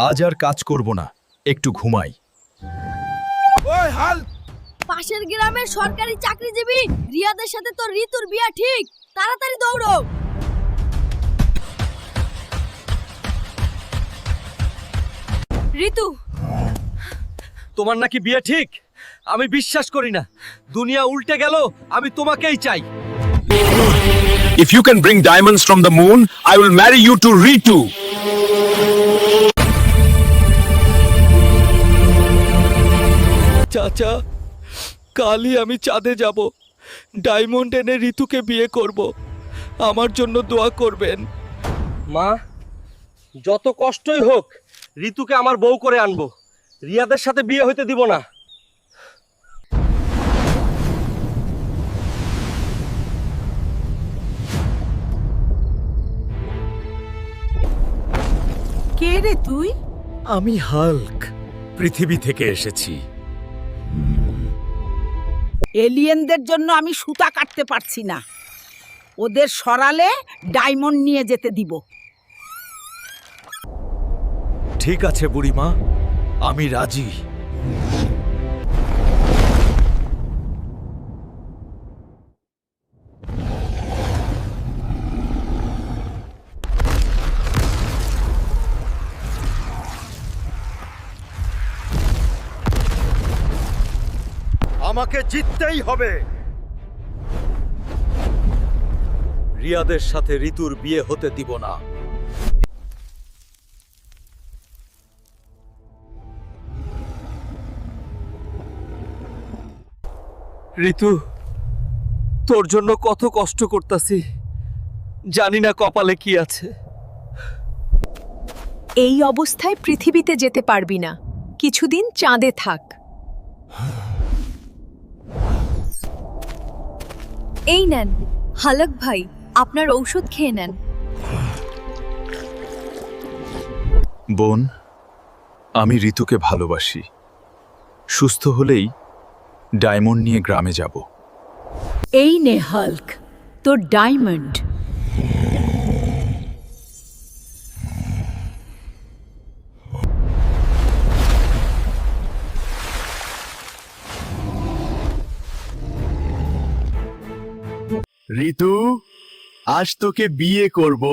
আজ আর কাজ করব না, একটু ঘুমাই। ওই হাল, পাশের গ্রামের সরকারি চাকরিজীবী রিয়াদের সাথে তোর ঋতুর বিয়া ঠিক, তাড়াতাড়ি দৌড়ো। ঋতু, তোমার নাকি বিয়ে ঠিক? আমি বিশ্বাস করি না। দুনিয়া উল্টে গেল, আমি তোমাকেই চাই। If you can bring diamonds from the moon, I will marry you to Ritu. চাচা, কালই আমি চাঁদে যাব। ডায়মন্ড এনে ঋতুকে বিয়ে করব। আমার জন্য দোয়া করবেন। মা, যত কষ্টই হোক ঋতুকে আমার বউ করে আনবো। রিয়াদের সাথে বিয়ে হইতে দিব না। কে রে তুই? আমি হাল্ক, পৃথিবী থেকে এসেছি। এলিয়েনদের জন্য আমি সুতা কাটতে পারছি না। ওদের সরালে ডায়মন্ড নিয়ে যেতে দিব। ঠিক আছে বুড়িমা, আমি রাজি। আমাকে জিততেই হবে। রিয়াদের সাথে ঋতুর বিয়ে হতে দিব না। ঋতু, তোর জন্য কত কষ্ট করতাছি, জানি না কপালে কি আছে। এই অবস্থায় পৃথিবীতে যেতে পারবি না, কিছুদিন চাঁদে থাক। এই নেন হালক ভাই, আপনার ঔষধ খেয়ে নেন। বোন, আমি ঋতুকে ভালোবাসি। সুস্থ হলেই ডায়মন্ড নিয়ে গ্রামে যাব। এই নে হাল্ক, তোর ডায়মন্ড। ঋতু, আজ তোকে বিয়ে করব।